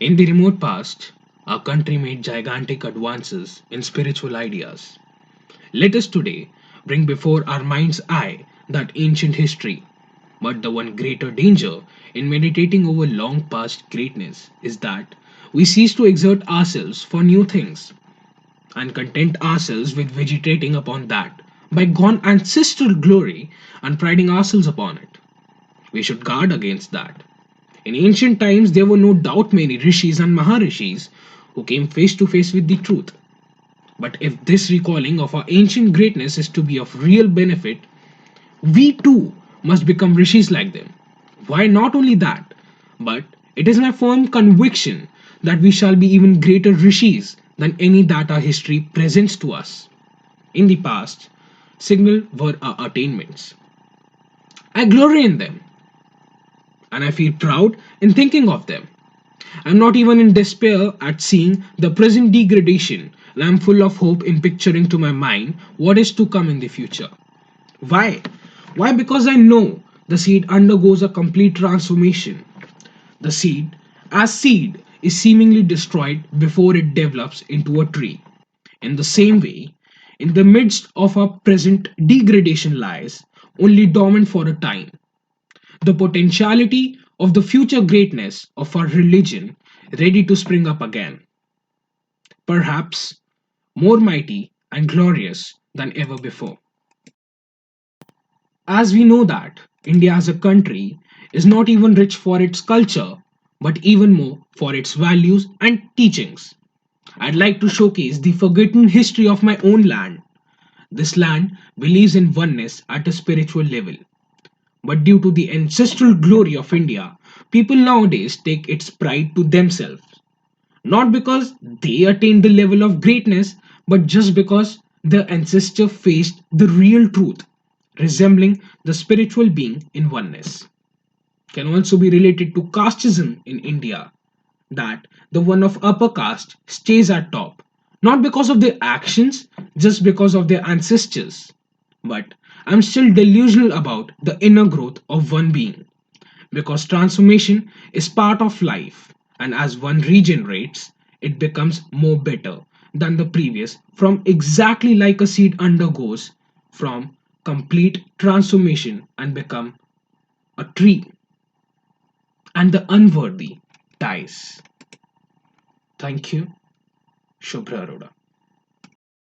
In the remote past, our country made gigantic advances in spiritual ideas. Let us today bring before our mind's eye that ancient history. But the one greater danger in meditating over long past greatness is that we cease to exert ourselves for new things and content ourselves with vegetating upon that bygone ancestral glory and priding ourselves upon it. We should guard against that. In ancient times, there were no doubt many rishis and maharishis who came face to face with the truth. But if this recalling of our ancient greatness is to be of real benefit, we too must become rishis like them. Why not only that, but it is my firm conviction that we shall be even greater rishis than any that our history presents to us. In the past, signal were our attainments. I glory in them and I feel proud in thinking of them. I'm not even in despair at seeing the present degradation, and I'm full of hope in picturing to my mind what is to come in the future. Why? Why? Because I know the seed undergoes a complete transformation. The seed, as seed, is seemingly destroyed before it develops into a tree. In the same way, in the midst of our present degradation lies, only dormant for a time, the potentiality of the future greatness of our religion ready to spring up again, perhaps more mighty and glorious than ever before. As we know that India as a country is not even rich for its culture, but even more for its values and teachings. I'd like to showcase the forgotten history of my own land. This land believes in oneness at a spiritual level. But due to the ancestral glory of India, people nowadays take its pride to themselves. Not because they attained the level of greatness, but just because their ancestor faced the real truth, resembling the spiritual being in oneness. Can also be related to casteism in India, that the one of upper caste stays at top, not because of their actions, just because of their ancestors. But I'm still delusional about the inner growth of one being, because transformation is part of life, and as one regenerates, it becomes more better than the previous, from exactly like a seed undergoes from complete transformation and become a tree, and the unworthy dies. Thank you, Shubhra Arora.